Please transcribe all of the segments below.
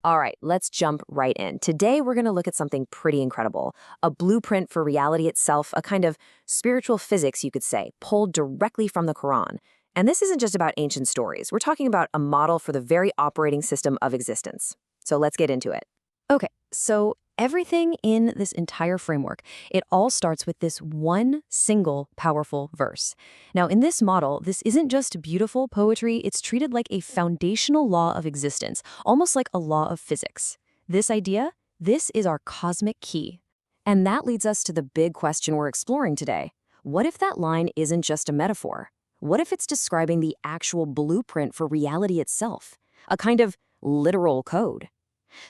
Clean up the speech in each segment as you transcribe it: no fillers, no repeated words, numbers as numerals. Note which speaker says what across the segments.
Speaker 1: All right, let's jump right in. Today, we're going to look at something pretty incredible, a blueprint for reality itself, a kind of spiritual physics, you could say, pulled directly from the Quran. And this isn't just about ancient stories. We're talking about a model for the very operating system of existence. So let's get into it. Okay, so everything in this entire framework, it all starts with this one single powerful verse. Now, in this model, this isn't just beautiful poetry, it's treated like a foundational law of existence, almost like a law of physics. This idea, this is our cosmic key. And that leads us to the big question we're exploring today. What if that line isn't just a metaphor? What if it's describing the actual blueprint for reality itself? A kind of literal code?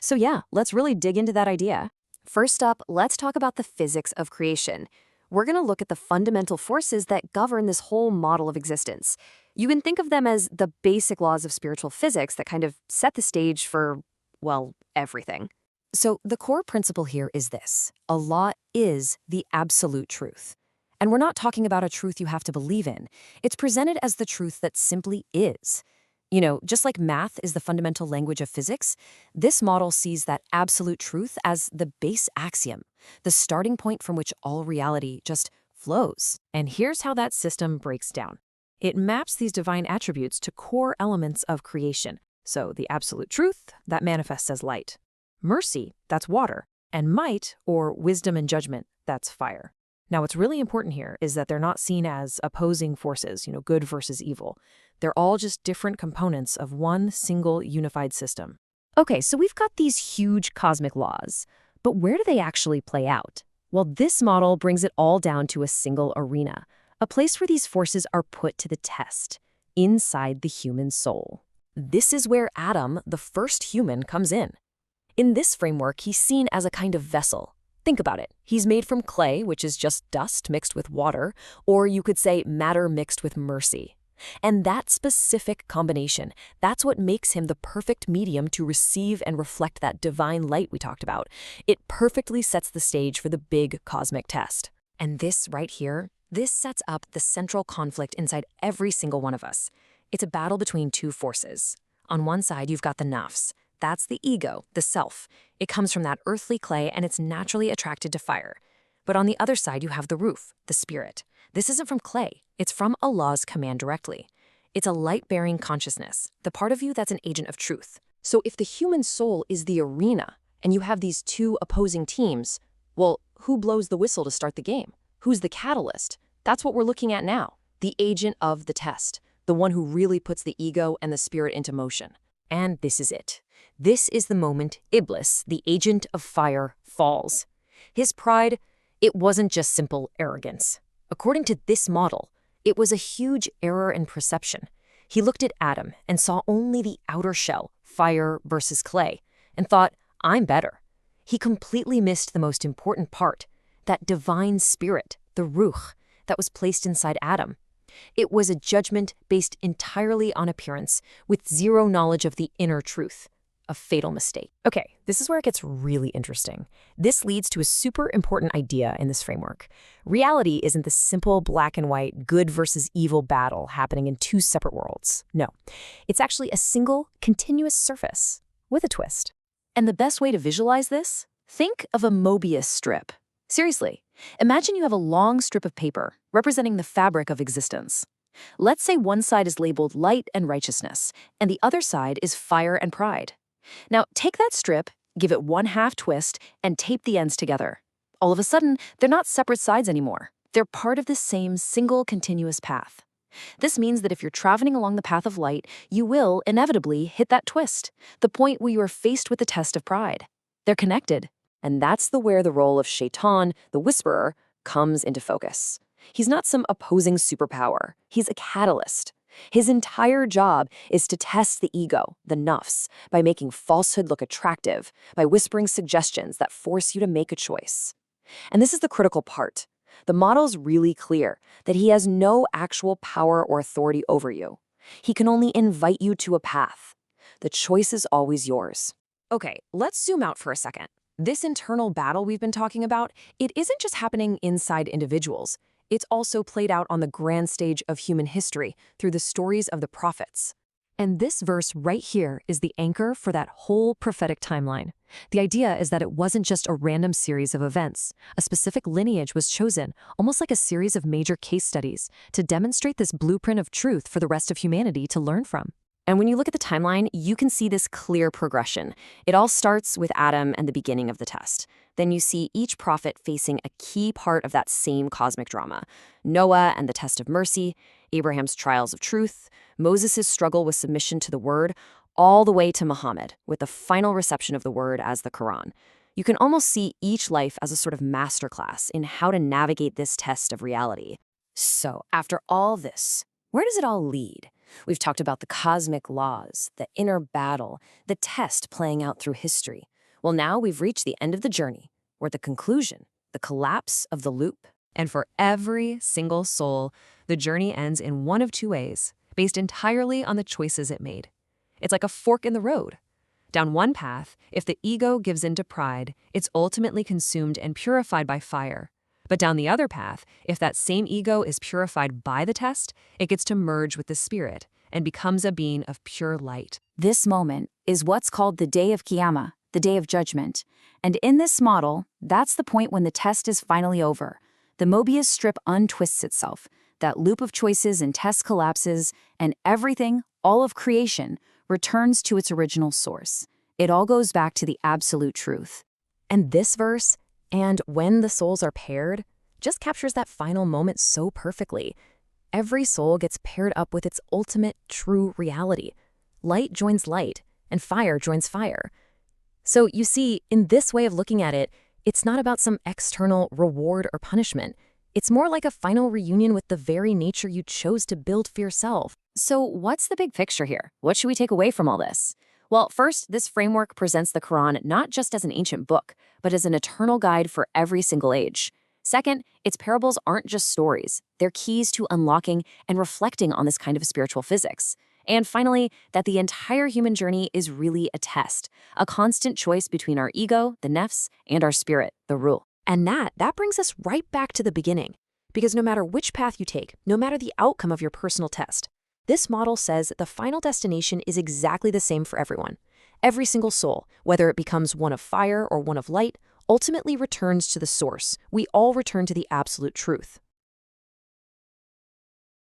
Speaker 1: So yeah, let's really dig into that idea. First up, let's talk about the physics of creation. We're going to look at the fundamental forces that govern this whole model of existence. You can think of them as the basic laws of spiritual physics that kind of set the stage for, well, everything. So the core principle here is this: a law is the absolute truth. And we're not talking about a truth you have to believe in. It's presented as the truth that simply is. You know, just like math is the fundamental language of physics, this model sees that absolute truth as the base axiom, the starting point from which all reality just flows. And here's how that system breaks down. It maps these divine attributes to core elements of creation. So the absolute truth, that manifests as light. Mercy, that's water. And might, or wisdom and judgment, that's fire. Now, what's really important here is that they're not seen as opposing forces, good versus evil. They're all just different components of one single unified system. Okay, so we've got these huge cosmic laws, but where do they actually play out? Well, this model brings it all down to a single arena, a place where these forces are put to the test, inside the human soul. This is where Adam, the first human, comes in. In this framework, he's seen as a kind of vessel. Think about it. He's made from clay, which is just dust mixed with water, or you could say matter mixed with mercy. And that specific combination, that's what makes him the perfect medium to receive and reflect that divine light we talked about. It perfectly sets the stage for the big cosmic test. And this right here, this sets up the central conflict inside every single one of us. It's a battle between two forces. On one side, you've got the nafs. That's the ego, the self. It comes from that earthly clay and it's naturally attracted to fire. But on the other side, you have the ruh, the spirit. This isn't from clay. It's from Allah's command directly. It's a light-bearing consciousness, the part of you that's an agent of truth. So if the human soul is the arena and you have these two opposing teams, well, who blows the whistle to start the game? Who's the catalyst? That's what we're looking at now. The agent of the test, the one who really puts the ego and the spirit into motion. And this is it. This is the moment Iblis, the agent of fire, falls. His pride, it wasn't just simple arrogance. According to this model, it was a huge error in perception. He looked at Adam and saw only the outer shell, fire versus clay, and thought, I'm better. He completely missed the most important part, that divine spirit, the ruh, that was placed inside Adam. It was a judgment based entirely on appearance, with zero knowledge of the inner truth. A fatal mistake. Okay, this is where it gets really interesting. This leads to a super important idea in this framework. Reality isn't the simple black and white good versus evil battle happening in two separate worlds. No, it's actually a single, continuous surface with a twist. And the best way to visualize this? Think of a Mobius strip. Seriously, imagine you have a long strip of paper representing the fabric of existence. Let's say one side is labeled light and righteousness, and the other side is fire and pride. Now, take that strip, give it one half twist, and tape the ends together. All of a sudden, they're not separate sides anymore. They're part of the same single continuous path. This means that if you're traveling along the path of light, you will inevitably hit that twist, the point where you are faced with the test of pride. They're connected. And that's where the role of Shaitan, the whisperer, comes into focus. He's not some opposing superpower. He's a catalyst. His entire job is to test the ego, the nafs, by making falsehood look attractive, by whispering suggestions that force you to make a choice. And this is the critical part. The model's really clear that he has no actual power or authority over you. He can only invite you to a path. The choice is always yours. Okay, let's zoom out for a second. This internal battle we've been talking about, it isn't just happening inside individuals. It's also played out on the grand stage of human history through the stories of the prophets.
Speaker 2: And this verse right here is the anchor for that whole prophetic timeline. The idea is that it wasn't just a random series of events. A specific lineage was chosen, almost like a series of major case studies, to demonstrate this blueprint of truth for the rest of humanity to learn from.
Speaker 1: And when you look at the timeline, you can see this clear progression. It all starts with Adam and the beginning of the test. Then you see each prophet facing a key part of that same cosmic drama. Noah and the test of mercy, Abraham's trials of truth, Moses' struggle with submission to the word, all the way to Muhammad, with the final reception of the word as the Quran. You can almost see each life as a sort of masterclass in how to navigate this test of reality. So, after all this, where does it all lead? We've talked about the cosmic laws, the inner battle, the test playing out through history. Well, now we've reached the end of the journey. We're at the conclusion, the collapse of the loop.
Speaker 2: And for every single soul, the journey ends in one of two ways, based entirely on the choices it made. It's like a fork in the road. Down one path, if the ego gives in to pride, it's ultimately consumed and purified by fire. But down the other path, if that same ego is purified by the test, it gets to merge with the spirit and becomes a being of pure light.
Speaker 3: This moment is what's called the day of Qiyamah, the day of judgment. And in this model, that's the point when the test is finally over. The Mobius strip untwists itself. That loop of choices and tests collapses, and everything, all of creation, returns to its original source. It all goes back to the absolute truth.
Speaker 1: And this verse, and when the souls are paired, just captures that final moment so perfectly. Every soul gets paired up with its ultimate true reality. Light joins light, and fire joins fire. So you see, in this way of looking at it, it's not about some external reward or punishment. It's more like a final reunion with the very nature you chose to build for yourself. So what's the big picture here? What should we take away from all this? Well, first, this framework presents the Quran not just as an ancient book, but as an eternal guide for every single age. Second, its parables aren't just stories. They're keys to unlocking and reflecting on this kind of spiritual physics. And finally, that the entire human journey is really a test, a constant choice between our ego, the nefs, and our spirit, the ruh. And that brings us right back to the beginning. Because no matter which path you take, no matter the outcome of your personal test, this model says that the final destination is exactly the same for everyone. Every single soul, whether it becomes one of fire or one of light, ultimately returns to the source. We all return to the absolute truth.